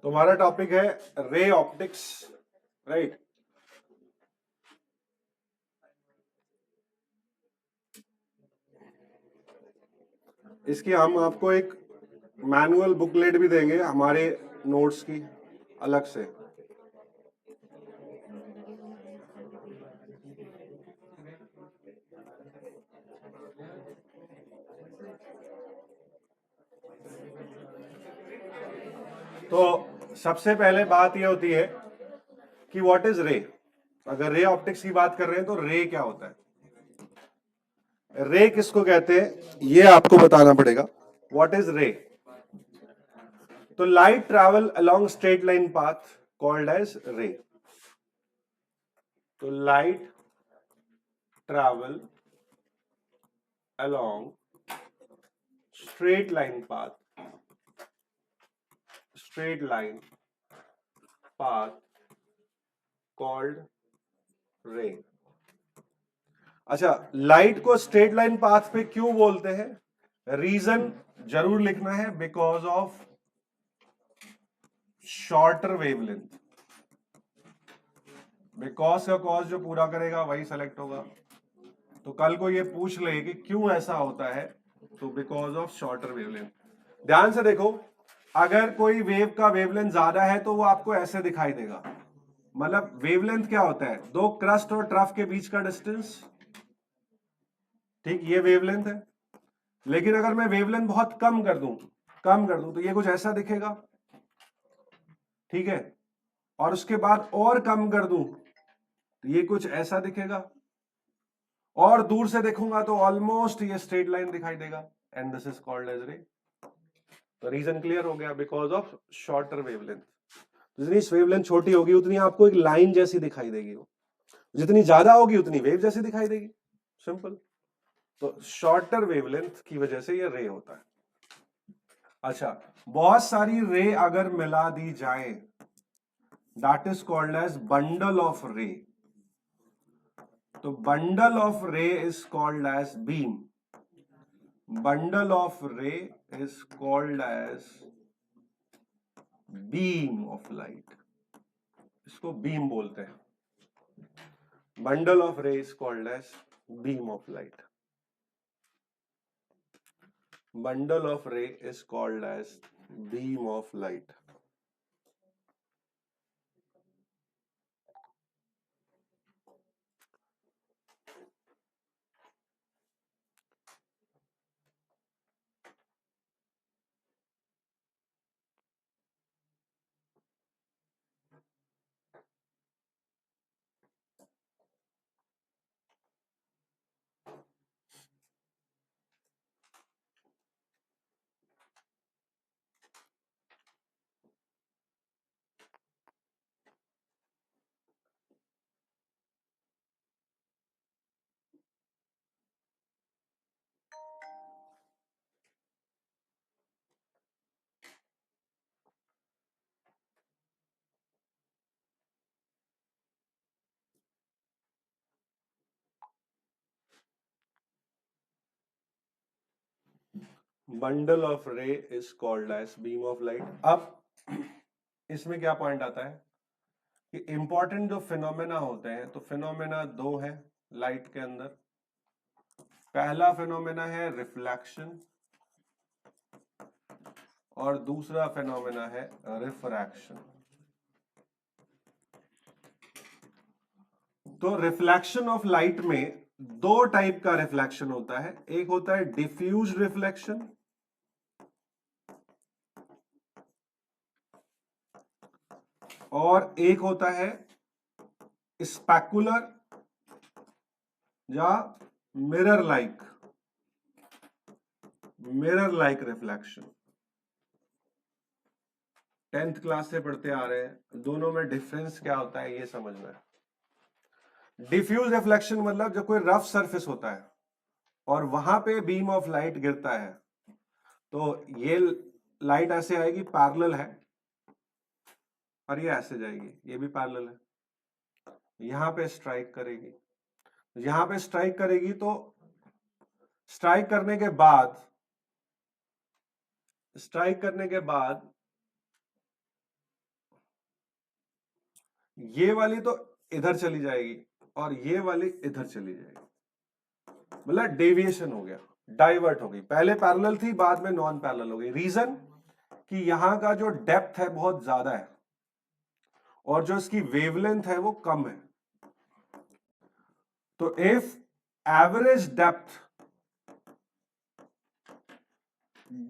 तो हमारा टॉपिक है रे ऑप्टिक्स, राइट। इसकी हम आपको एक मैनुअल बुकलेट भी देंगे हमारे नोट्स की अलग से। तो सबसे पहले बात यह होती है कि व्हाट इज रे। अगर रे ऑप्टिक्स की बात कर रहे हैं तो रे क्या होता है, रे किसको कहते हैं, ये आपको बताना पड़ेगा। What is ray? तो light travel along straight line path called as ray. तो light travel along straight line path, straight line path called ray. अच्छा, लाइट को स्ट्रेट लाइन पाथ पे क्यों बोलते हैं? रीजन जरूर लिखना है, because of shorter wavelength. Because का कॉज जो पूरा करेगा वही सेलेक्ट होगा। तो कल को ये पूछ ले कि क्यों ऐसा होता है, तो बिकॉज ऑफ शॉर्टर वेवलेंथ। ध्यान से देखो, अगर कोई वेव का वेवलेंथ ज्यादा है तो वो आपको ऐसे दिखाई देगा। मतलब वेवलेंथ क्या होता है? दो क्रस्ट और ट्रफ के बीच का डिस्टेंस, ठीक, ये वेवलेंथ है। लेकिन अगर मैं वेवलेंथ बहुत कम कर दूं तो ये कुछ ऐसा दिखेगा, ठीक है। और उसके बाद और कम कर दूं तो ये कुछ ऐसा दिखेगा, और दूर से देखूंगा तो ऑलमोस्ट ये स्ट्रेट लाइन दिखाई देगा, and this is called as ray. तो रीजन क्लियर हो गया, बिकॉज ऑफ शॉर्टर वेवलेंथ। जितनी वेवलेंथ छोटी होगी उतनी आपको एक लाइन जैसी दिखाई देगी, वो जितनी ज्यादा होगी उतनी वेव जैसी दिखाई देगी, सिंपल। तो शॉर्टर वेवलेंथ की वजह से ये रे होता है। अच्छा, बहुत सारी रे अगर मिला दी जाए, that is called as bundle of ray. तो bundle of ray is called as beam. Bundle of ray is called as beam of light. इसको बीम बोलते हैं। Bundle of ray is called as beam of light. Bundle of ray is called as beam of light. Bundle of ray is called as beam of light. अब इसमें क्या point आता है कि important जो फिनोमेना होते हैं, तो फिनोमेना दो है लाइट के अंदर। पहला फिनोमेना है रिफ्लेक्शन और दूसरा फिनोमेना है रिफ्रैक्शन। तो रिफ्लेक्शन ऑफ लाइट में दो टाइप का रिफ्लेक्शन होता है। एक होता है डिफ्यूज रिफ्लेक्शन और एक होता है स्पेकुलर या mirror like reflection. 10th class से पढ़ते आ रहे हैं, दोनों में डिफरेंस क्या होता है ये समझना है। डिफ्यूज रिफ्लेक्शन मतलब जब कोई रफ सरफेस होता है और वहां पे बीम ऑफ लाइट गिरता है, तो ये लाइट ऐसे आएगी, पैरेलल है, और ये ऐसे जाएगी, ये भी पैरेलल है। यहां पे स्ट्राइक करेगी, यहां पे स्ट्राइक करेगी, तो स्ट्राइक करने के बाद ये वाली तो इधर चली जाएगी और ये वाली इधर चली जाएगी, मतलब डेविएशन हो गया, डाइवर्ट हो गई। पहले पैरेलल थी, बाद में नॉन पैरेलल हो गई। रीजन कि यहां का जो डेप्थ है बहुत ज्यादा है और जो इसकी वेवलेंथ है वो कम है। तो if average depth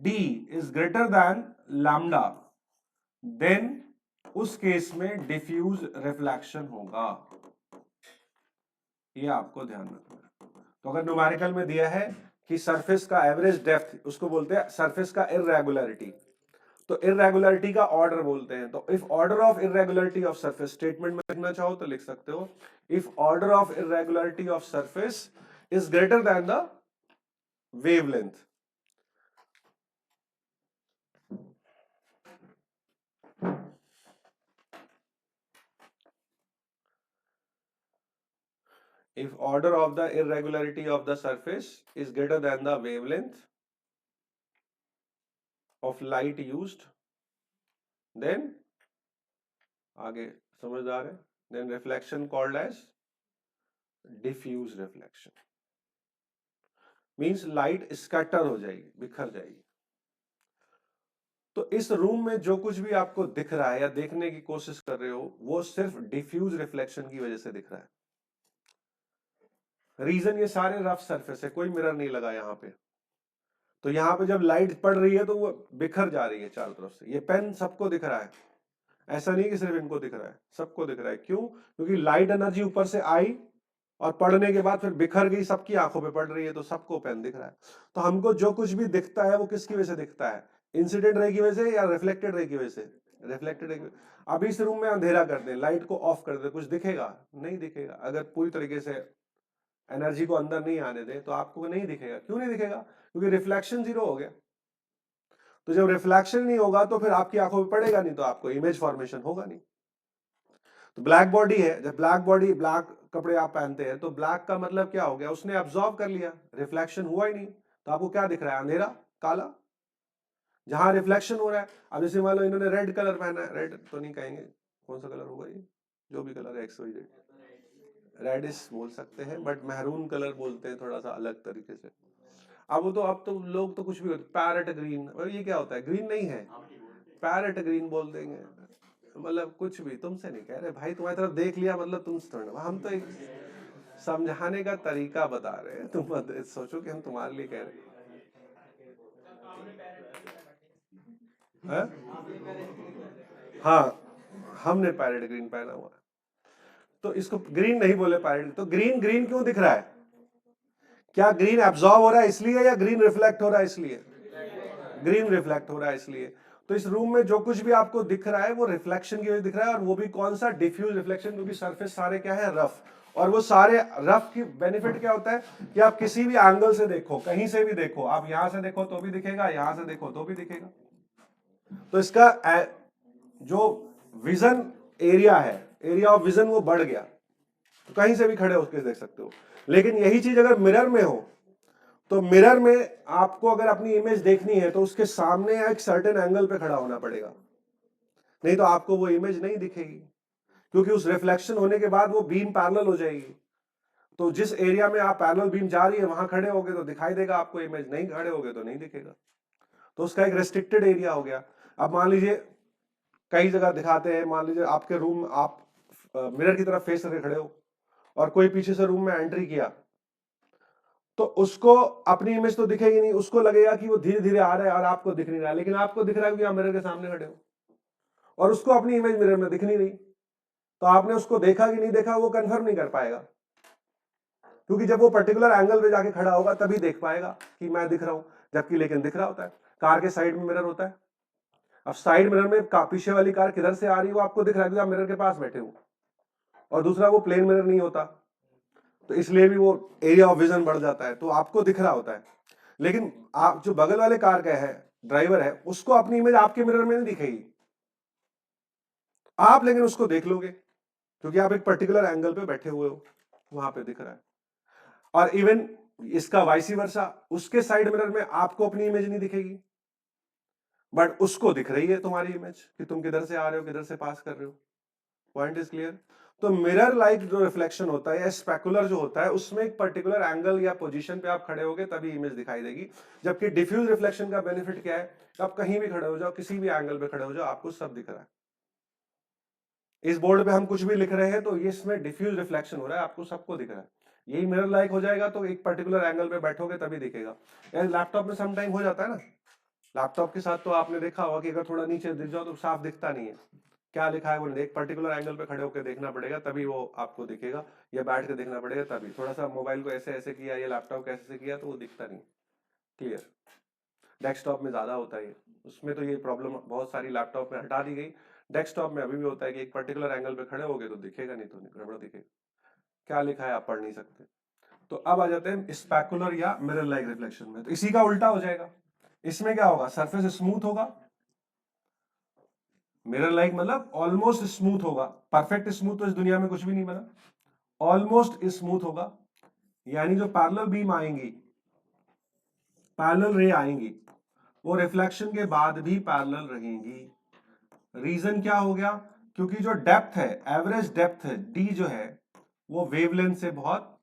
d is greater than lambda, then उस केस में डिफ्यूज रिफ्लेक्शन होगा। ये आपको ध्यान रखना है। तो अगर न्यूमेरिकल में दिया है कि सरफेस का एवरेज डेप्थ, उसको बोलते हैं सरफेस का इररेगुलरिटी, तो इररेगुलरिटी का ऑर्डर बोलते हैं। तो if order of irregularity of surface, statement में लिखना चाहो तो लिख सकते हो, if order of irregularity of surface is greater than the wavelength, if order of the irregularity of the surface is greater than the wavelength of light used, then आगे समझदार है, then reflection called as diffuse reflection, means light scatter हो जाएगी, बिखर जाएगी। तो इस room में जो कुछ भी आपको दिख रहा है या देखने की कोशिश कर रहे हो वो सिर्फ डिफ्यूज रिफ्लेक्शन की वजह से दिख रहा है। रीजन ये सारे रफ सरफेस है, कोई मिरर नहीं लगा यहाँ पे, तो यहाँ पे जब लाइट पड़ रही है तो वो बिखर जा रही है चारों तरफ से। ये पेन सबको दिख रहा है, ऐसा नहीं कि सिर्फ इनको दिख रहा है, सबको दिख रहा है। क्यों? क्योंकि लाइट एनर्जी ऊपर से आई और पढ़ने के बाद फिर बिखर गई, सबकी आंखों पे पड़ रही है, तो सबको पेन दिख रहा है। तो हमको जो कुछ भी दिखता है वो किसकी वजह से दिखता है? इंसिडेंट रे की वजह से या रिफ्लेक्टेड रे की वजह से? रिफ्लेक्टेड रे की। अभी इस रूम में अंधेरा कर दें, लाइट को ऑफ कर दे, कुछ दिखेगा? नहीं दिखेगा। अगर पूरी तरीके से एनर्जी को अंदर नहीं आने दे तो आपको नहीं दिखेगा। क्यों नहीं दिखेगा? क्योंकि रिफ्लेक्शन जीरो हो गया। तो जब रिफ्लेक्शन नहीं होगा तो फिर आपकी आंखों पे पड़ेगा नहीं, तो आपको इमेज फॉर्मेशन होगा नहीं। तो ब्लैक बॉडी है, जब ब्लैक बॉडी, ब्लैक कपड़े आप पहनते हैं तो ब्लैक का मतलब क्या हो गया? उसने अब्सॉर्ब कर लिया, रिफ्लेक्शन हुआ ही नहीं, तो आपको क्या दिख रहा है? अंधेरा, काला। जहां रिफ्लेक्शन हो रहा है, अब जैसे मान लो इन्होंने रेड कलर पहना है, रेड तो नहीं कहेंगे, कौन सा कलर होगा ये? जो भी कलर है, एक्स वाई जेड, रेडिश बोल सकते हैं, बट महरून कलर बोलते हैं थोड़ा सा अलग तरीके से। अब तो लोग तो कुछ भी होते, पैरेट ग्रीन, ये क्या होता है? ग्रीन नहीं है, पैरेट ग्रीन बोल देंगे, मतलब कुछ भी। तुमसे नहीं कह रहे भाई, तुम्हारी तरफ देख लिया मतलब तुमसे थोड़ा, हम तो एक समझाने का तरीका बता रहे हैं, तुम मत सोचो कि हम तुम्हारे लिए कह रहे हैं। हाँ, हमने पैरेट ग्रीन पहना हुआ है, तो इसको ग्रीन नहीं बोले, पैरेट। तो ग्रीन ग्रीन क्यों दिख रहा है? क्या ग्रीन एब्जॉर्ब हो रहा है इसलिए या ग्रीन रिफ्लेक्ट हो रहा है इसलिए? ग्रीन रिफ्लेक्ट हो रहा है इसलिए। तो इस रूम में जो कुछ भी आपको दिख रहा है वो रिफ्लेक्शन की वजह से दिख रहा है, और वो भी कौन सा? डिफ्यूज रिफ्लेक्शन, क्योंकि सरफेस सारे क्या है? रफ। और वो सारे रफ की बेनिफिट क्या होता है कि आप किसी भी एंगल से देखो, कहीं से भी देखो, आप यहां से देखो तो भी दिखेगा, यहां से देखो तो भी दिखेगा। तो इसका जो विजन एरिया है, एरिया ऑफ विजन, वो बढ़ गया, तो कहीं से भी खड़े होकर देख सकते हो। लेकिन यही चीज अगर मिरर में हो, तो मिरर में आपको अगर अपनी इमेज देखनी है तो उसके सामने एक सर्टेन एंगल पे खड़ा होना पड़ेगा, नहीं तो आपको वो इमेज नहीं दिखेगी, क्योंकि उस रिफ्लेक्शन होने के बाद वो बीम पैरेलल हो जाएगी। तो जिस एरिया में आप पैरेलल बीम जा रही है वहां खड़े होगे तो दिखाई देगा आपको इमेज, नहीं खड़े होगे तो नहीं दिखेगा। तो उसका एक रेस्ट्रिक्टेड एरिया हो गया। अब मान लीजिए कई जगह दिखाते हैं, मान लीजिए आपके रूम, आप मिरर की तरफ फेस करके खड़े हो और कोई पीछे से रूम में एंट्री किया, तो उसको अपनी इमेज तो दिखेगी नहीं, उसको लगेगा कि वो धीरे धीरे आ रहा है और आपको दिख नहीं रहा है, लेकिन आपको दिख रहा है कि आप मिरर के सामने खड़े हो, और उसको अपनी इमेज मिरर में दिखनी नहीं। तो आपने उसको देखा कि नहीं देखा वो कंफर्म नहीं कर पाएगा, क्योंकि जब वो पर्टिकुलर एंगल पे जाके खड़ा होगा तभी देख पाएगा कि मैं दिख रहा हूं, जबकि लेकिन दिख रहा होता है। कार के साइड में मिरर होता है, अब साइड मिरर में पीछे वाली कार किधर से आ रही है वो आपको दिख रहा है कि आप मिरर के पास बैठे हो, और दूसरा वो प्लेन मिरर नहीं होता, तो इसलिए भी वो एरिया ऑफ विजन बढ़ जाता है, तो आपको दिख रहा होता है। लेकिन आप जो बगल वाले कार का है, ड्राइवर है, उसको अपनी इमेज आपके मिरर में नहीं दिखेगी, आप लेकिन उसको देख लोगे क्योंकि आप एक पर्टिकुलर एंगल पे बैठे हुए हो, वहां पे दिख रहा है। और इवन इसका वाइसी वर्सा, उसके साइड मिरर में आपको अपनी इमेज नहीं दिखेगी, बट उसको दिख रही है तुम्हारी इमेज कि तुम किधर से आ रहे हो, किधर से पास कर रहे हो। Point is clear? तो मिरर लाइक जो रिफ्लेक्शन होता है या स्पेकुलर जो होता है उसमें एक पर्टिकुलर एंगल या पोजीशन पे आप खड़े होगे तभी इमेज दिखाई देगी। जबकि डिफ्यूज रिफ्लेक्शन का बेनिफिट क्या है? आप कहीं भी खड़े हो जाओ, किसी भी एंगल पे खड़े हो जाओ, आपको सब दिख रहा है। इस बोर्ड पे हम कुछ भी लिख रहे हैं तो ये इसमें डिफ्यूज रिफ्लेक्शन हो रहा है, आपको सबको दिख रहा है। यही मिरर लाइक हो जाएगा तो एक पर्टिकुलर एंगल पे बैठोगे तभी दिखेगा। लैपटॉप में समटाइम हो जाता है ना, लैपटॉप के साथ तो आपने देखा होगा कि अगर थोड़ा नीचे दिख जाओ तो साफ दिखता नहीं है, क्या लिखा है वो एक पर्टिकुलर एंगल पे खड़े होकर देखना पड़ेगा तभी वो आपको दिखेगा, या बैठ के देखना पड़ेगा तभी। थोड़ा सा मोबाइल को ऐसे ऐसे किया या लैपटॉप को ऐसे किया तो वो दिखता नहीं। क्लियर? डेस्कटॉप में ज्यादा होता है, उसमें तो ये प्रॉब्लम बहुत सारी लैपटॉप में हटा दी गई। डेस्कटॉप में अभी भी होता है कि एक पर्टिकुलर एंगल पे खड़े होगे तो दिखेगा, नहीं तो गड़बड़ दिखेगा, क्या लिखा है आप पढ़ नहीं सकते। तो अब आ जाते हैं स्पेकुलर या मिरर लाइक रिफ्लेक्शन में। तो इसी का उल्टा हो जाएगा। इसमें क्या होगा? सरफेस स्मूथ होगा। मिरर लाइक मतलब ऑलमोस्ट स्मूथ होगा। परफेक्ट स्मूथ तो इस दुनिया में कुछ भी नहीं बना, ऑलमोस्ट स्मूथ होगा। यानी जो पैरेलल बीम आएंगी, पैरेलल रे आएंगी, वो रिफ्लेक्शन के बाद भी पैरेलल रहेंगी। रीजन क्या हो गया? क्योंकि जो डेप्थ है, एवरेज डेप्थ है डी जो है, वो वेवलेंथ से बहुत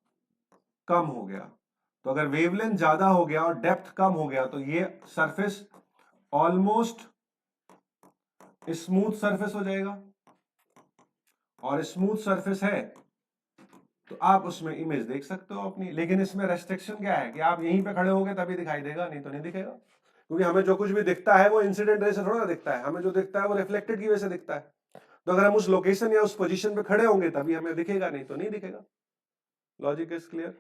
कम हो गया। तो अगर वेवलेंथ ज्यादा हो गया और डेप्थ कम हो गया तो ये सरफेस ऑलमोस्ट स्मूथ सरफेस हो जाएगा। और स्मूथ सरफेस है तो आप उसमें इमेज देख सकते हो अपनी। लेकिन इसमें रेस्ट्रिक्शन क्या है कि आप यहीं पे खड़े होगे तभी दिखाई देगा, नहीं तो नहीं दिखेगा। क्योंकि हमें जो कुछ भी दिखता है वो इंसिडेंट रे से थोड़ा दिखता है, हमें जो दिखता है वो रिफ्लेक्टेड की वजह से दिखता है। तो अगर हम उस लोकेशन या उस पोजीशन पे खड़े होंगे तभी हमें दिखेगा, नहीं तो नहीं दिखेगा। Logic is clear?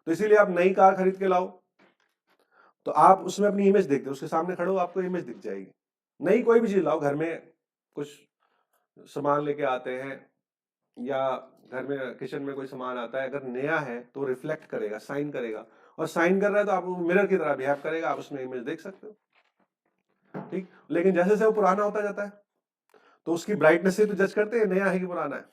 तो इसीलिए आप नई कार खरीद के लाओ तो आप उसमें अपनी इमेज देखते हो, उसके सामने खड़े हो आपको इमेज दिख जाएगी। नई कोई भी चीज लाओ, घर में कुछ सामान लेके आते हैं या घर में किचन में कोई सामान आता है, अगर नया है तो रिफ्लेक्ट करेगा, साइन करेगा, और साइन कर रहा है तो आप मिरर की तरह बिहेव करेगा, आप उसमें इमेज देख सकते हो। ठीक? लेकिन जैसे जैसे वो पुराना होता जाता है तो उसकी ब्राइटनेस से तो जज करते हैं नया है कि पुराना है।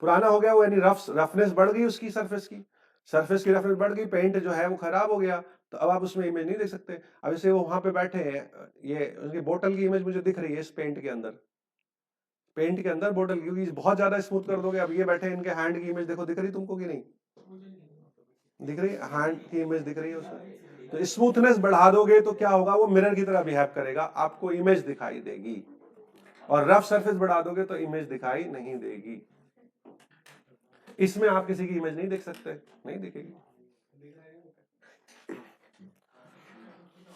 पुराना हो गया वो, यानी रफनेस बढ़ गई उसकी, सरफेस की रफनेस बढ़ गई, पेंट जो है वो खराब हो गया, तो अब आप उसमें इमेज नहीं देख सकते। अब जैसे वो वहां पे बैठे हैं, ये उनकी बोतल की इमेज मुझे दिख रही है इस पेंट के अंदर, पेंट के अंदर बोतल, क्योंकि बहुत ज्यादा स्मूथ कर दोगे। अब ये बैठे हैं, इनके हैंड की इमेज देखो, दिख रही तुमको कि नहीं दिख रही? हैंड की इमेज दिख रही है उसमें। तो स्मूथनेस बढ़ा दोगे तो क्या होगा? वो मिरर की तरह बिहेव करेगा, आपको इमेज दिखाई देगी। और रफ सरफेस बढ़ा दोगे तो इमेज दिखाई नहीं देगी। इसमें आप किसी की इमेज नहीं देख सकते, नहीं दिखेगी।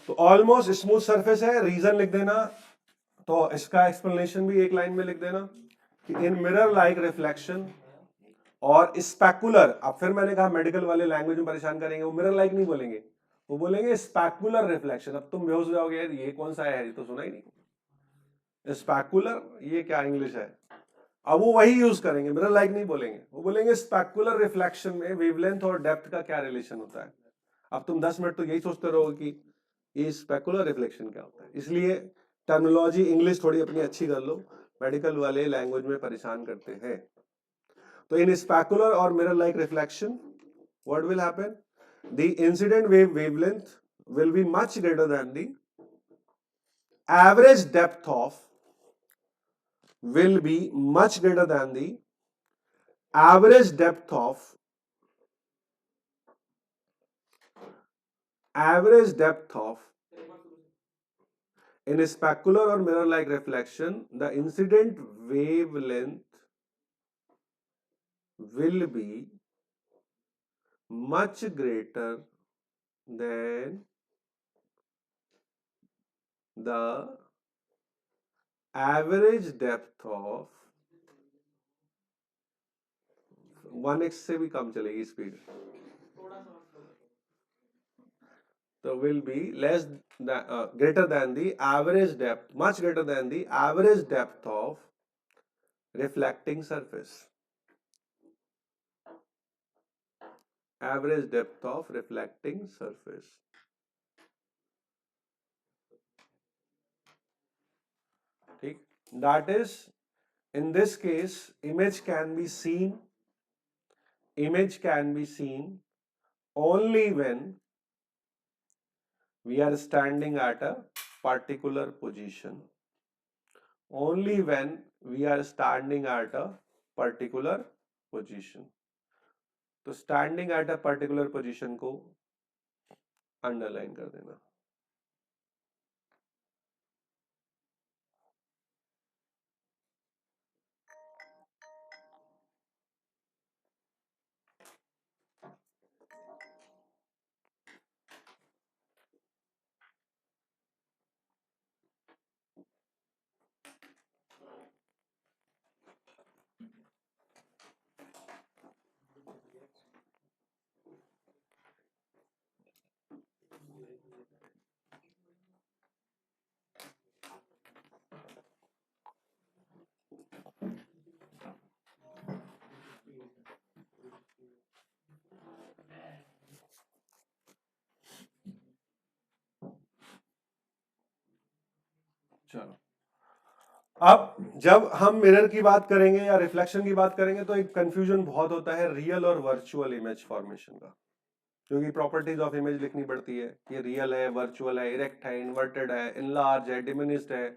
तो ऑलमोस्ट स्मूथ सरफेस है, रीजन लिख देना। तो इसका एक्सप्लेनेशन भी एक लाइन में लिख देना कि इन मिरर लाइक रिफ्लेक्शन और स्पेकुलर। अब फिर मैंने कहा मेडिकल वाले लैंग्वेज में परेशान करेंगे, वो मिरर लाइक नहीं बोलेंगे, वो बोलेंगे स्पेकुलर रिफ्लेक्शन। अब तुम बेहोश हो जाओगे, ये कौन सा है, ये तो सुना ही नहीं। स्पेकुलर, ये क्या इंग्लिश है? अब वो वही यूज करेंगे, मिरर लाइक नहीं बोलेंगे, वो बोलेंगे स्पेकुलर रिफ्लेक्शन में वेवलेंथ और डेप्थ का क्या रिलेशन होता है। अब तुम 10 मिनट तो यही सोचते रहोगे कि ये स्पेकुलर रिफ्लेक्शन क्या होता है। इसलिए टर्मिनोलॉजी इंग्लिश थोड़ी अपनी अच्छी कर लो, मेडिकल वाले लैंग्वेज में परेशान करते हैं। तो इन स्पेकुलर और mirror like reflection what will happen? The incident wavelength will be much greater than the average depth of will be much greater than the average depth of in a specular or mirror like reflection, the incident wavelength will be much greater than the average depth of 1x से भी कम चलेगी speed, तो will be less greater than the average depth, much greater than the average depth of reflecting surface, average depth of reflecting surface. ठीक? That is, in this case image can be seen only when we are standing at a particular position, only when we are standing at a particular position. तो standing at a particular position को underline कर देना। चलो, अब जब हम mirror की बात करेंगे या रिफ्लेक्शन की बात करेंगे तो एक कंफ्यूजन बहुत होता है रियल और वर्चुअल इमेज फॉर्मेशन का, क्योंकि प्रॉपर्टीज ऑफ इमेज लिखनी पड़ती है कि रियल है, वर्चुअल है, इरेक्ट है, इन्वर्टेड है, इनलार्ज है, डिमिनिश्ड है।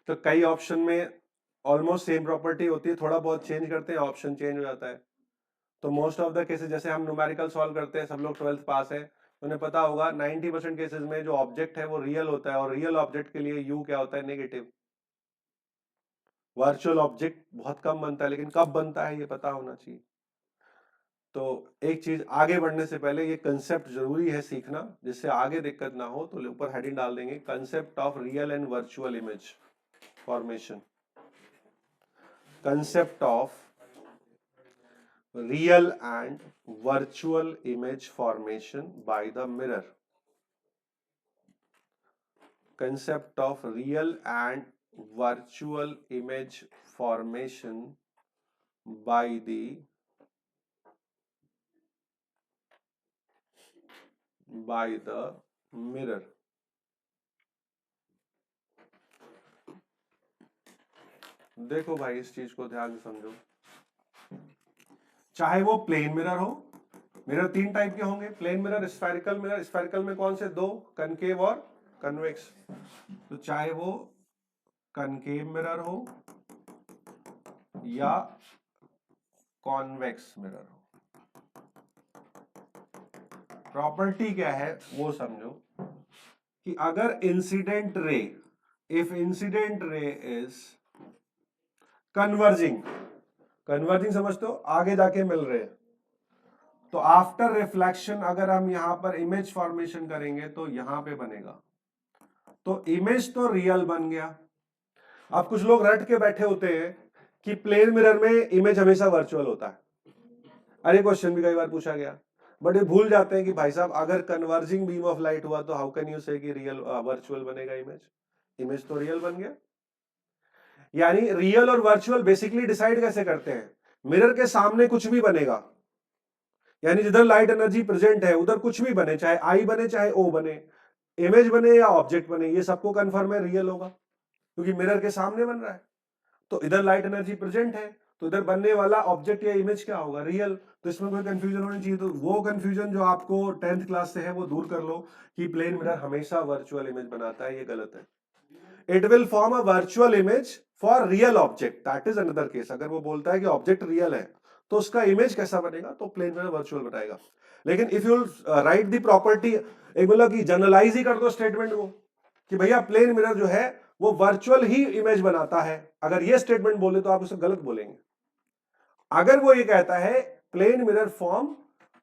तो कई ऑप्शन में ऑलमोस्ट सेम प्रॉपर्टी होती है, थोड़ा बहुत चेंज करते हैं, ऑप्शन चेंज हो जाता है। तो मोस्ट ऑफ द केसेस, जैसे हम न्यूमेरिकल सॉल्व करते हैं, सब लोग 12th पास है, उन्हें पता होगा 90% केसेस में जो ऑब्जेक्ट है वो रियल होता है, और रियल ऑब्जेक्ट के लिए यू क्या होता है, नेगेटिव। वर्चुअल ऑब्जेक्ट बहुत कम बनता है, लेकिन कब बनता है ये पता होना चाहिए। तो एक चीज आगे बढ़ने से पहले ये कंसेप्ट जरूरी है सीखना, जिससे आगे दिक्कत ना हो। तो ऊपर हेडिंग डाल देंगे, concept of real and virtual image formation. Concept of real and virtual image formation by the mirror. Concept of real and virtual image formation by the mirror. देखो भाई, इस चीज को ध्यान से समझो। चाहे वो प्लेन मिरर हो, मिरर तीन टाइप के होंगे, plane mirror, spherical mirror. Spherical में कौन से दो, कनकेव और कन्वेक्स। तो चाहे वो कनकेव मिरर हो या कॉन्वेक्स मिरर हो, प्रॉपर्टी क्या है वो समझो कि अगर इंसिडेंट रे, इफ इंसिडेंट रे इज कन्वर्जिंग, कन्वर्जिंग समझते हो, आगे जाके मिल रहे हैं, तो आफ्टर रिफ्लेक्शन अगर हम यहां पर इमेज फॉर्मेशन करेंगे तो यहां पे बनेगा, तो इमेज तो रियल बन गया। अब कुछ लोग रट के बैठे होते हैं कि प्लेन मिरर में इमेज हमेशा वर्चुअल होता है। अरे क्वेश्चन भी कई बार पूछा गया, बट ये भूल जाते हैं कि भाई साहब अगर कन्वर्जिंग बीम ऑफ लाइट हुआ तो हाउ कैन यू से कि रियल वर्चुअल बनेगा इमेज। इमेज तो रियल बन गया। यानी रियल और वर्चुअल बेसिकली डिसाइड कैसे करते हैं, मिरर के सामने कुछ भी बनेगा, यानी जिधर लाइट एनर्जी प्रेजेंट है उधर कुछ भी बने, चाहे आई बने चाहे ओ बने, इमेज बने या ऑब्जेक्ट बने, ये सबको कंफर्म है रियल होगा, क्योंकि मिरर के सामने बन रहा है। तो इधर लाइट एनर्जी प्रेजेंट है तो इधर बनने वाला ऑब्जेक्ट या इमेज क्या होगा, रियल। तो इसमें कोई कंफ्यूजन होनी चाहिए। तो वो कंफ्यूजन जो आपको 10th क्लास से है वो दूर कर लो कि प्लेन मिरर हमेशा वर्चुअल इमेज बनाता है, ये गलत है। It will form a virtual image for real object, that is another case. अगर वो बोलता है कि ऑब्जेक्ट रियल है तो उसका इमेज कैसा बनेगा, तो प्लेन मिरर वर्चुअल बनाएगा। लेकिन if you right the property, एक मतलब कि जनरलाइज ही कर दो स्टेटमेंट को कि भैया प्लेन मिरर जो है वो वर्चुअल ही इमेज बनाता है, अगर ये स्टेटमेंट बोले तो आप उसे गलत बोलेंगे। अगर वो ये कहता है plane mirror form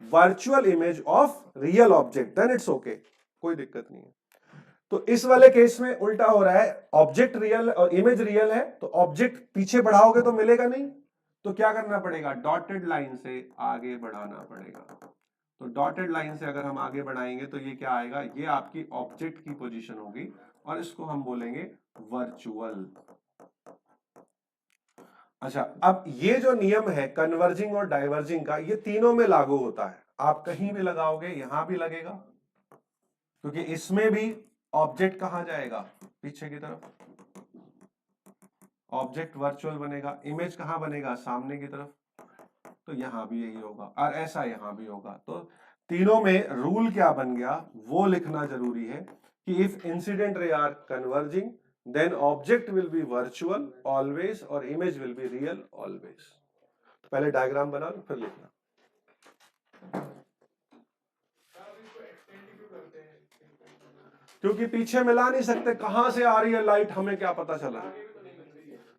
virtual image of real object, then it's okay, कोई दिक्कत नहीं है। तो इस वाले केस में उल्टा हो रहा है, ऑब्जेक्ट रियल और इमेज रियल है, तो ऑब्जेक्ट पीछे बढ़ाओगे तो मिलेगा नहीं, तो क्या करना पड़ेगा, डॉटेड लाइन से आगे बढ़ाना पड़ेगा। तो डॉटेड लाइन से अगर हम आगे बढ़ाएंगे तो ये क्या आएगा, ये आपकी ऑब्जेक्ट की पोजीशन होगी और इसको हम बोलेंगे वर्चुअल। अच्छा, अब ये जो नियम है कन्वर्जिंग और डाइवर्जिंग का, ये तीनों में लागू होता है। आप कहीं भी लगाओगे यहां भी लगेगा, क्योंकि इसमें भी ऑब्जेक्ट कहां जाएगा, पीछे की तरफ, ऑब्जेक्ट वर्चुअल बनेगा। इमेज कहां बनेगा, सामने की तरफ, तो यहां भी यही होगा और ऐसा यहां भी होगा। तो तीनों में रूल क्या बन गया वो लिखना जरूरी है कि if incident ray are converging, then object will be virtual always और image will be real always. पहले डायग्राम बना लो फिर लिखना। क्योंकि पीछे मिला नहीं सकते, कहां से आ रही है लाइट हमें क्या पता चला।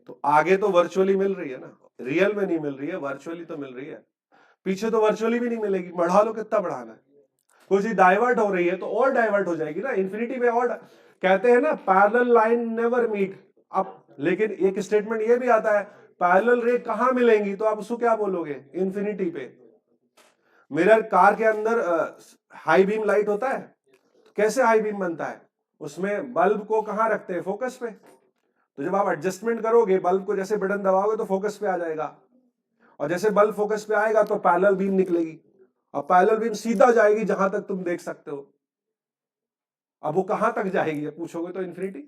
तो आगे तो वर्चुअली मिल रही है ना, रियल में नहीं मिल रही है, वर्चुअली तो मिल रही है। पीछे तो वर्चुअली भी नहीं मिलेगी, बढ़ा लो कितना बढ़ाना है। कोई चीज डाइवर्ट हो रही है तो और डाइवर्ट हो जाएगी ना, इन्फिनिटी में और कहते हैं ना पैरेलल लाइन नेवर मीट। अब लेकिन एक स्टेटमेंट ये भी आता है पैरेलल रे कहां मिलेंगी, तो आप उसको क्या बोलोगे, इन्फिनिटी पे। मिरर कार के अंदर हाई बीम लाइट होता है, कैसे हाई बीम बनता है, उसमें बल्ब को कहां रखते हैं, फोकस पे। तो जब आप एडजस्टमेंट करोगे बल्ब को, जैसे बटन दबाओगे तो फोकस पे आ जाएगा, और जैसे बल्ब फोकस पे आएगा तो पैरेलल बीम निकलेगी, और पैरेलल बीम सीधा जाएगी जहां तक तुम देख सकते हो। अब वो कहां तक जाएगी पूछोगे तो इन्फिनिटी।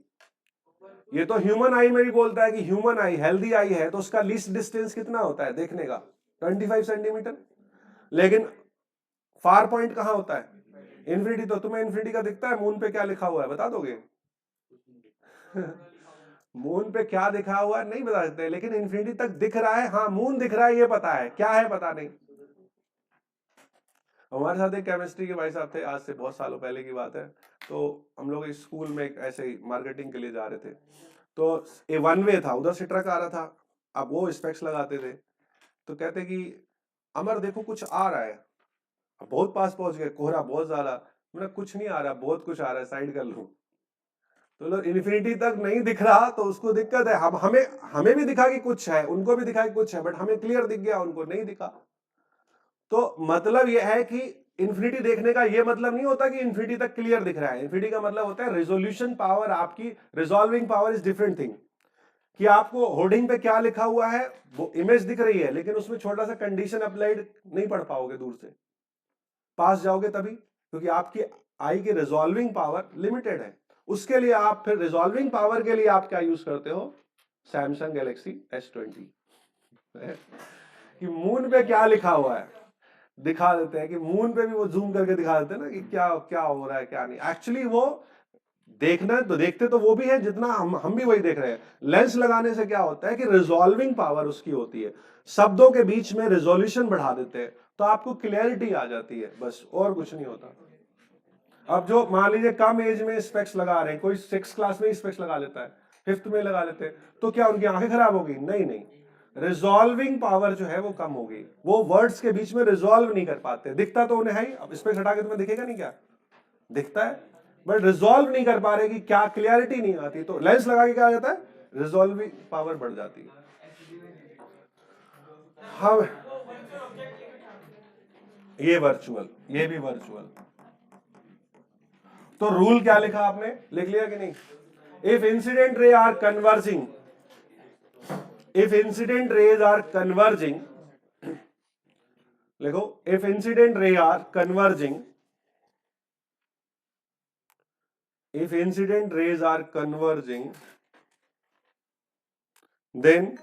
ये तो ह्यूमन आई में भी बोलता है कि ह्यूमन आई, हेल्दी आई है तो उसका लीस्ट डिस्टेंस कितना होता है देखने का, 25 सेंटीमीटर। लेकिन फार पॉइंट कहां होता है, इन्फिनिटी। तो तुम्हें इन्फिनिटी का दिखता है, मून पे क्या लिखा हुआ है बता दोगे? मून पे क्या दिखा हुआ है नहीं बता सकते, लेकिन इन्फिनिटी तक दिख रहा है। हाँ मून दिख रहा है ये पता है, क्या है पता नहीं। हमारे साथ एक केमिस्ट्री के भाई साहब थे, आज से बहुत सालों पहले की बात है। तो हम लोग स्कूल में एक ऐसे ही मार्केटिंग के लिए जा रहे थे, तो ये वन वे था, उधर से ट्रक आ रहा था। अब वो स्पेक्स लगाते थे, तो कहते कि अमर देखो कुछ आ रहा है। अब बहुत पास पहुंच गए, कोहरा बहुत ज्यादा। मैंने कुछ नहीं आ रहा, बहुत कुछ आ रहा है, साइड कर लूं। तो लोग इन्फिनिटी तक नहीं दिख रहा तो उसको दिक्कत है। हम हमें हमें भी दिखा कि कुछ है, उनको भी दिखा कि कुछ है, बट हमें क्लियर दिख गया, उनको नहीं दिखा। तो मतलब यह है कि इन्फिनिटी देखने का यह मतलब नहीं होता कि इन्फिनिटी तक क्लियर दिख रहा है। इन्फिनिटी का मतलब होता है रिजोल्यूशन पावर, आपकी resolving power is different thing. कि आपको होर्डिंग पे क्या लिखा हुआ है वो इमेज दिख रही है, लेकिन उसमें छोटा सा कंडीशन अप्लाइड नहीं पढ़ पाओगे, दूर से पास जाओगे तभी, क्योंकि आपकी आई की रिजॉल्विंग पावर लिमिटेड है। उसके लिए आप फिर रिजॉल्विंग पावर के लिए आप क्या यूज करते हो, सैमसंग गैलेक्सी S20। कि मून पे क्या लिखा हुआ है दिखा देते हैं, कि मून पे भी वो जूम करके दिखा देते हैं ना कि क्या क्या हो रहा है क्या नहीं। एक्चुअली वो देखना तो देखते तो वो भी है जितना हम भी वही देख रहे हैं। लेंस लगाने से क्या होता है कि रिजॉल्विंग पावर उसकी होती है, शब्दों के बीच में रिजोल्यूशन बढ़ा देते हैं, तो आपको क्लियरिटी आ जाती है, बस और कुछ नहीं होता। अब जो मान लीजिए कम एज में स्पेक्स लगा रहे हैं, कोई 6 क्लास में ही स्पेक्स लगा लेता है, 5th में लगा लेते हैं, तो क्या उनकी आंखें खराब होगी? नहीं नहीं, रिजॉल्विंग पावर जो है वो कम होगी, वो वर्ड्स के बीच में रिजॉल्व नहीं कर पाते। दिखता तो उन्हें है ही, अब स्पेक्स हटा के तुम्हें दिखेगा नहीं, क्या दिखता है, बट रिजॉल्व नहीं कर पा रहे कि क्या, क्लियरिटी नहीं आती। तो लेंस लगा के क्या आ जाता है, रिजॉल्विंग पावर बढ़ जाती है। हाँ ये वर्चुअल, ये भी वर्चुअल। तो रूल क्या लिखा आपने, लिख लिया कि नहीं? If incident ray are converging, if incident rays are converging, लिखो if incident ray are converging, if incident rays are converging, then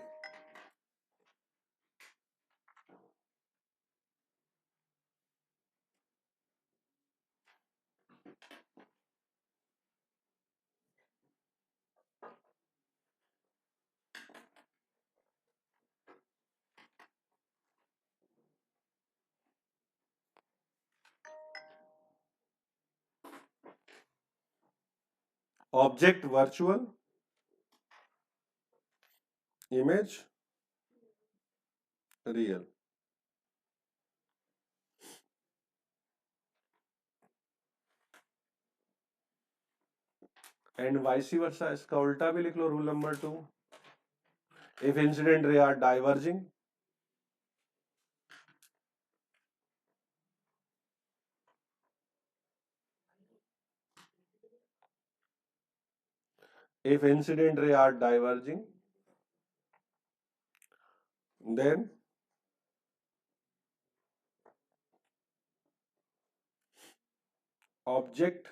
object virtual, image real। And vice versa, इसका उल्टा भी लिख लो, rule number 2। If incident ray are diverging, if incident ray are diverging, then object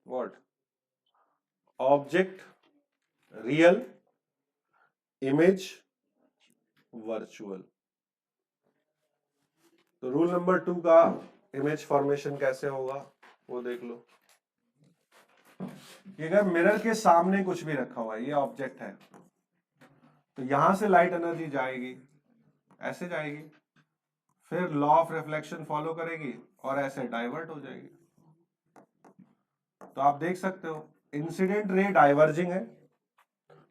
what, object real, image virtual। तो rule number 2 का image formation कैसे होगा वो देख लो। कि अगर मिरर के सामने कुछ भी रखा हुआ है, ये ऑब्जेक्ट है, तो यहां से लाइट एनर्जी जाएगी, ऐसे जाएगी, फिर लॉ ऑफ रिफ्लेक्शन फॉलो करेगी और ऐसे डाइवर्ट हो जाएगी। तो आप देख सकते हो इंसिडेंट रे डाइवर्जिंग है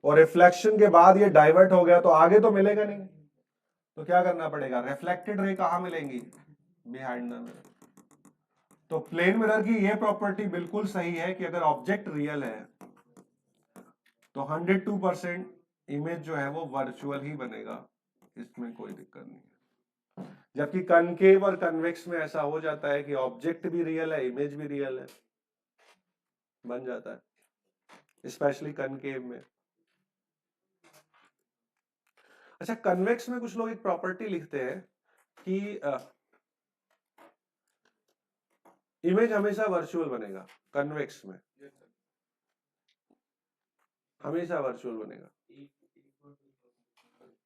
और रिफ्लेक्शन के बाद ये डाइवर्ट हो गया तो आगे तो मिलेगा नहीं, तो क्या करना पड़ेगा, रिफ्लेक्टेड रे कहां मिलेंगी, बिहाइंड द मिरर। तो प्लेन मिरर की ये प्रॉपर्टी बिल्कुल सही है कि अगर ऑब्जेक्ट रियल है तो 102% इमेज जो है वो वर्चुअल ही बनेगा, इसमें कोई दिक्कत नहीं है। जबकि कनकेव और कन्वेक्स में ऐसा हो जाता है कि ऑब्जेक्ट भी रियल है, इमेज भी रियल है, बन जाता है, स्पेशली कनकेव में। अच्छा, कन्वेक्स में कुछ लोग एक प्रॉपर्टी लिखते हैं कि इमेज हमेशा वर्चुअल बनेगा, कन्वेक्स में हमेशा वर्चुअल बनेगा,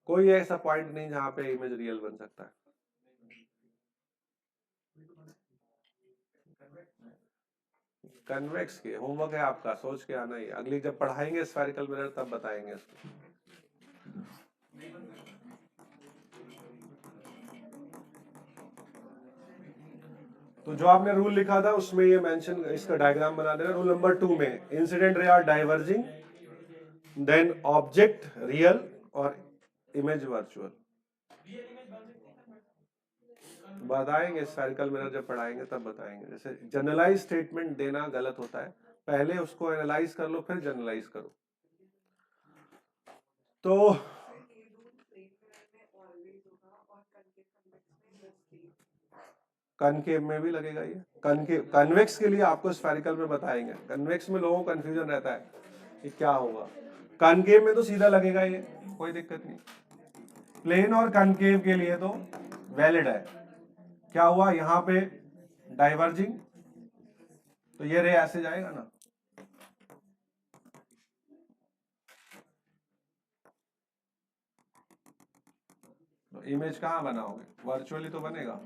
कोई ऐसा पॉइंट नहीं जहां पे इमेज रियल बन सकता है। कन्वेक्स के होमवर्क है आपका, सोच के आना ही, अगली जब पढ़ाएंगे स्फेरिकल मिरर तब बताएंगे इसको। तो जो आपने रूल लिखा था उसमें ये मेंशन, इसका डायग्राम बना देना। रूल नंबर 2 में incident ray are diverging, then object real और इमेज वर्चुअल। बताएंगे स्फेरिकल मिरर जब पढ़ाएंगे तब बताएंगे। जैसे जनरलाइज स्टेटमेंट देना गलत होता है, पहले उसको एनालाइज कर लो फिर जनरलाइज करो। तो कनकेव में भी लगेगा ये, कनकेव कन्वेक्स के लिए आपको स्फेरिकल में बताएंगे, कन्वेक्स में लोगों को कंफ्यूजन रहता है कि क्या होगा, कनकेव में तो सीधा लगेगा ये, कोई दिक्कत नहीं। प्लेन और कनकेव के लिए तो वैलिड है। क्या हुआ यहां पे, डाइवर्जिंग, तो ये रे ऐसे जाएगा ना, तो इमेज कहां बनाओगे, वर्चुअली तो बनेगा।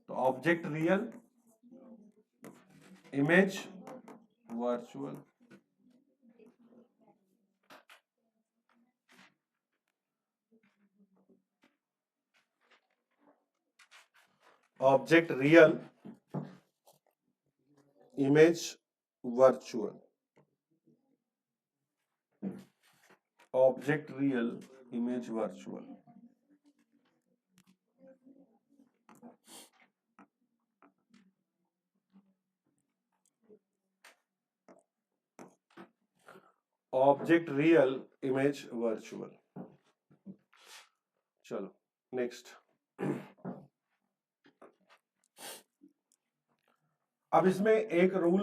तो object real, image virtual. Object real, image virtual, object real, image virtual. Object real, image virtual. चलो नेक्स्ट। अब इसमें एक रूल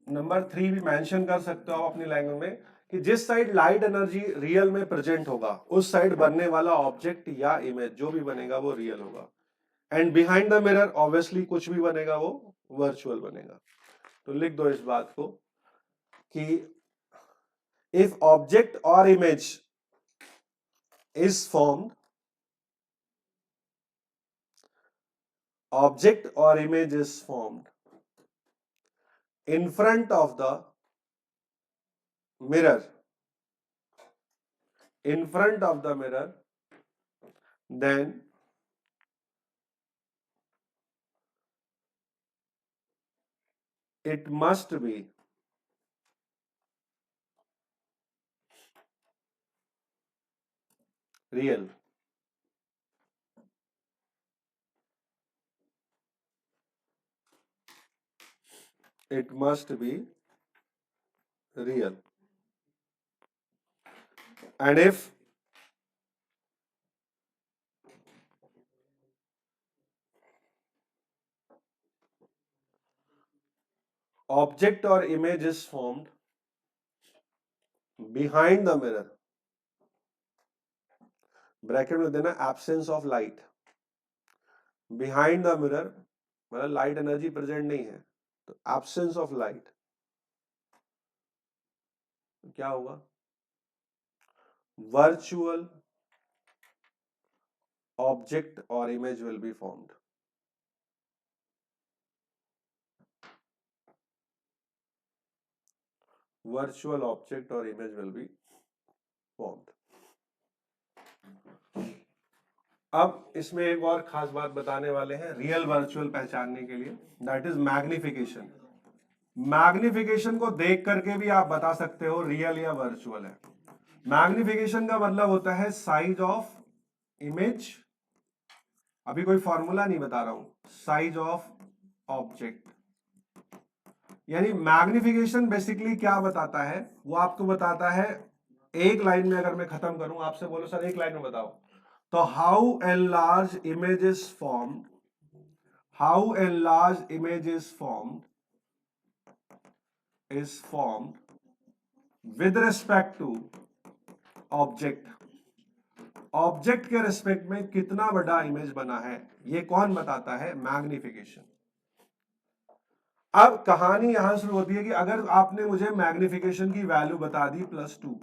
नंबर 3 भी मेंशन कर सकते हो आप अपनी लैंग्वेज में, कि जिस साइड लाइट एनर्जी रियल में प्रेजेंट होगा उस साइड बनने वाला ऑब्जेक्ट या इमेज जो भी बनेगा वो रियल होगा, and behind the mirror obviously कुछ भी बनेगा वो वर्चुअल बनेगा। तो लिख दो इस बात को कि इफ ऑब्जेक्ट और image is formed, object or image is formed in front of the mirror, in front of the mirror, then it must be real. It must be real. And if object or image is formed behind the mirror, bracket में देना absence of light, behind the mirror मतलब light energy present नहीं है, तो absence of light, तो क्या होगा, virtual object or image will be formed. virtual object or image will be formed. अब इसमें एक और खास बात बताने वाले हैं रियल वर्चुअल पहचानने के लिए, दैट इज मैग्निफिकेशन. मैग्निफिकेशन को देख करके भी आप बता सकते हो रियल या वर्चुअल है. मैग्निफिकेशन का मतलब होता है साइज ऑफ इमेज, अभी कोई फॉर्मूला नहीं बता रहा हूं, साइज ऑफ ऑब्जेक्ट. यानी मैग्निफिकेशन बेसिकली क्या बताता है, वो आपको बताता है, एक लाइन में अगर मैं खत्म करूं, आपसे बोलो सर एक लाइन में बताओ, तो how enlarge image is formed, how enlarge image is formed with respect to object. Object के रिस्पेक्ट में कितना बड़ा इमेज बना है, ये कौन बताता है, मैग्निफिकेशन. अब कहानी यहां शुरू होती है कि अगर आपने मुझे मैग्निफिकेशन की वैल्यू बता दी +2,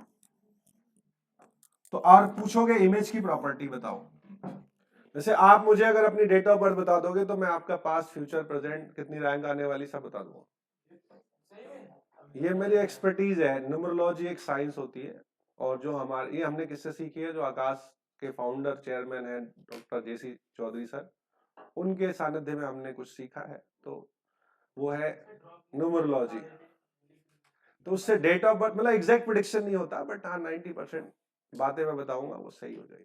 तो और पूछोगे इमेज की प्रॉपर्टी बताओ. जैसे आप मुझे अगर अपनी डेट ऑफ बर्थ बता दोगे तो मैं आपका पास्ट फ्यूचर प्रेजेंट कितनी रैंक आने वाली सब बता दूंगा. ये मेरी एक्सपर्टीज है. न्यूमरोलॉजी एक साइंस होती है, और जो हमारे, ये हमने किससे सीखी है, जो आकाश के फाउंडर चेयरमैन हैं डॉक्टर JC चौधरी सर, उनके सानिध्य में हमने कुछ सीखा है, तो वो है न्यूमरोलॉजी. तो उससे डेट ऑफ बर्थ, मतलब एग्जैक्ट प्रेडिक्शन नहीं होता, बट हाँ 90% बातें मैं बताऊंगा वो सही हो जाएगी.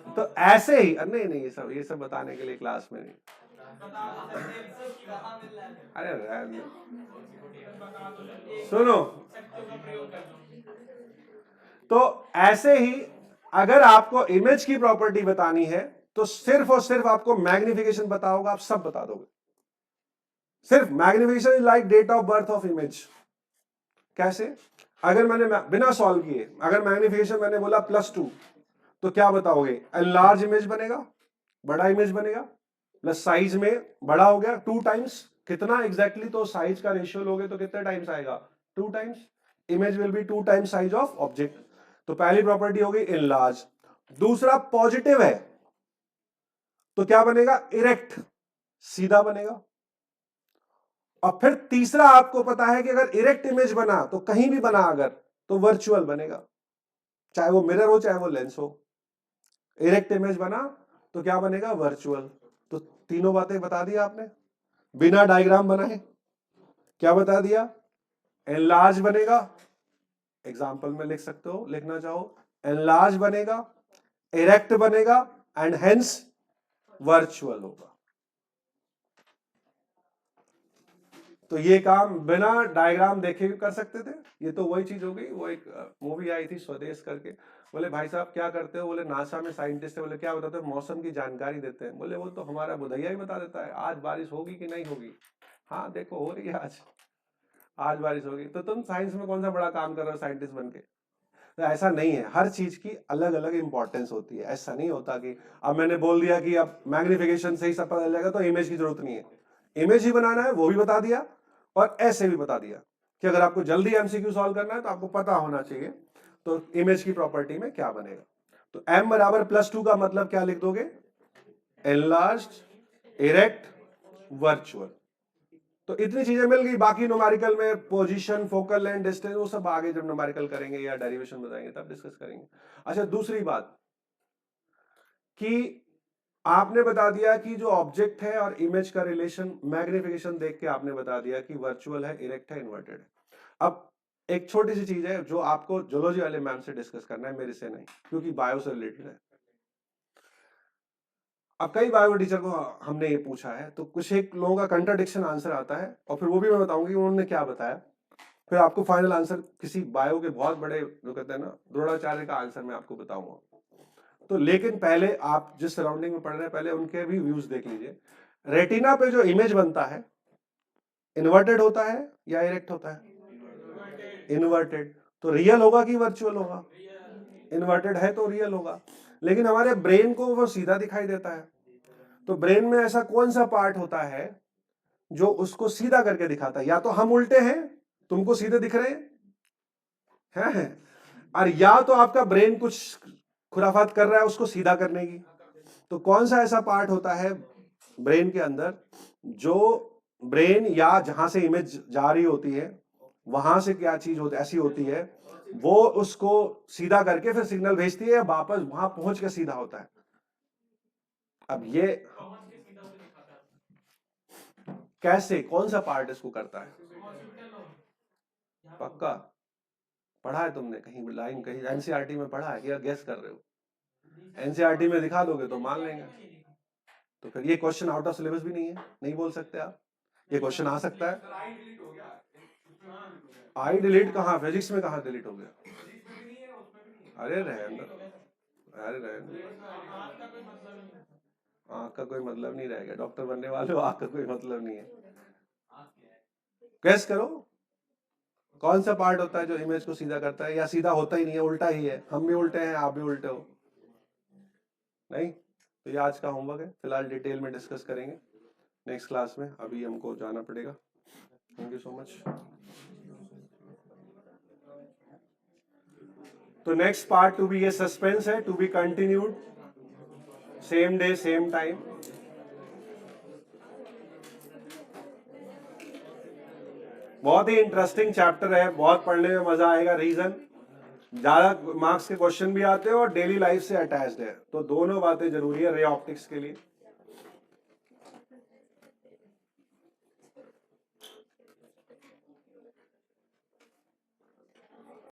तो ऐसे ही नहीं ये सब बताने के लिए क्लास में नहीं. अरे सुनो, तो ऐसे ही अगर आपको इमेज की प्रॉपर्टी बतानी है तो सिर्फ और सिर्फ आपको मैग्निफिकेशन पता होगा, आप सब बता दोगे. सिर्फ magnification is like date of birth of image. कैसे, अगर मैंने बिना सॉल्व किए अगर मैग्निफिकेशन मैंने बोला +2, तो क्या बताओगे, लार्ज इमेज बनेगा, बड़ा इमेज बनेगा, प्लस साइज में बड़ा हो गया 2 टाइम्स, कितना एग्जैक्टली, तो साइज का रेशियो लोगे तो कितने टाइम्स आएगा, 2 times. Image will B 2 times size of object. तो पहली प्रॉपर्टी हो गई इनलार्ज. दूसरा पॉजिटिव है, तो क्या बनेगा, इरेक्ट, सीधा बनेगा. और फिर तीसरा आपको पता है कि अगर इरेक्ट इमेज बना तो कहीं भी बना अगर, तो वर्चुअल बनेगा, चाहे वो मिरर हो चाहे वो लेंस हो. इरेक्ट इमेज बना तो क्या बनेगा, वर्चुअल. तो तीनों बातें बता दी आपने बिना डायग्राम बनाए. क्या बता दिया, एनलार्ज बनेगा, एग्जांपल में लिख सकते हो, लिखना चाहो, एनलार्ज बनेगा, इरेक्ट बनेगा, एंड हेंस वर्चुअल होगा. तो ये काम बिना डायग्राम देखे भी कर सकते थे. ये तो वही चीज हो गई, वो एक मूवी आई थी स्वदेश करके, बोले भाई साहब क्या करते हो, बोले नासा में साइंटिस्ट है, बोले क्या बताते हो, मौसम की जानकारी देते हैं. बोले वो तो हमारा बुधैया ही बता देता है, आज बारिश होगी कि नहीं होगी. हाँ देखो हो रही है, आज बारिश होगी. तो तुम साइंस में कौन सा बड़ा काम कर रहे हो साइंटिस्ट बन के. तो ऐसा नहीं है, हर चीज की अलग अलग इंपॉर्टेंस होती है. ऐसा नहीं होता कि अब मैंने बोल दिया कि अब मैग्निफिकेशन से ही सब पता चल जाएगा, तो इमेज की जरूरत नहीं है. इमेज ही बनाना है वो भी बता दिया, और ऐसे भी बता दिया कि अगर आपको जल्दी MCQ सॉल्व करना है तो आपको पता होना चाहिए तो इमेज की प्रॉपर्टी में क्या बनेगा. तो m बराबर +2 का मतलब क्या लिख दोगे, एनलार्ज्ड, इरेक्ट, वर्चुअल. तो इतनी चीजें मिल गई. बाकी न्यूमेरिकल में पोजीशन, फोकल लेंथ, डिस्टेंस, वो सब आगे जब न्यूमेरिकल करेंगे या डेरिवेशन बताएंगे तब डिस्कस करेंगे. अच्छा, दूसरी बात कि आपने बता दिया कि जो ऑब्जेक्ट है और इमेज का रिलेशन मैग्निफिकेशन देख के आपने बता दिया कि वर्चुअल है, इरेक्ट है, इन्वर्टेड है. अब एक छोटी सी चीज है जो आपको जूलॉजी वाले मैम से डिस्कस करना है, मेरे से नहीं, क्योंकि बायो से रिलेटेड है. अब कई बायो टीचर को हमने ये पूछा है, तो कुछ एक लोगों का कंट्राडिक्शन आंसर आता है, और फिर वो भी मैं बताऊंगी कि उन्होंने क्या बताया. फिर आपको फाइनल आंसर किसी बायो के बहुत बड़े जो कहते हैं ना द्रोणाचार्य का आंसर मैं आपको बताऊंगा. तो लेकिन पहले आप जिस सराउंडिंग में पढ़ रहे हैं पहले उनके भी व्यूज देख लीजिए. रेटिना पे जो इमेज बनता है इन्वर्टेड होता है या इरेक्ट होता है, इन्वर्टेड. तो रियल होगा कि वर्चुअल होगा, इन्वर्टेड है तो रियल होगा. लेकिन हमारे ब्रेन को वो सीधा दिखाई देता है. तो ब्रेन में ऐसा कौन सा पार्ट होता है जो उसको सीधा करके दिखाता है, या तो हम उल्टे हैं, तुमको सीधे दिख रहे हैं, और या तो आपका ब्रेन कुछ खुराफात कर रहा है उसको सीधा करने की. तो कौन सा ऐसा पार्ट होता है ब्रेन के अंदर जो ब्रेन या जहां से इमेज जा रही होती है वहां से क्या चीज होती ऐसी होती है, वो उसको सीधा करके फिर सिग्नल भेजती है या वापस वहां पहुंच के सीधा होता है। अब ये कैसे, कौन सा पार्ट इसको करता है? पक्का पढ़ा है तुमने कहीं लाइन, कहीं एनसीईआरटी में पढ़ा है या गेस कर रहे हो? एनसीईआरटी में दिखा दोगे तो मान लेंगे। तो फिर ये क्वेश्चन आउट ऑफ सिलेबस भी नहीं है, नहीं बोल सकते आप। ये क्वेश्चन आ सकता है। आई डिलीट कहाँ, फिजिक्स में कहाँ डिलीट हो गया? अरे रहने दो, अरे रहने दो। आँख का कोई मतलब नहीं रहेगा, डॉक्टर बनने वाले हो, आँख का कोई मतलब नहीं है। गेस करो कौन सा पार्ट होता है जो इमेज को सीधा करता है, या सीधा होता ही नहीं है, उल्टा ही है। हम भी उल्टे हैं, आप भी उल्टे हो। नहीं तो ये आज का होमवर्क है, फिलहाल डिटेल में डिस्कस करेंगे नेक्स्ट क्लास में। अभी हमको जाना पड़ेगा। Thank you so much. तो नेक्स्ट पार्ट टू बी, ये सस्पेंस है, to be continued, same day same time. बहुत ही इंटरेस्टिंग चैप्टर है, बहुत पढ़ने में मजा आएगा। रीजन, ज्यादा मार्क्स के क्वेश्चन भी आते हैं और डेली लाइफ से अटैच्ड है, तो दोनों बातें जरूरी है रे ऑप्टिक्स के लिए।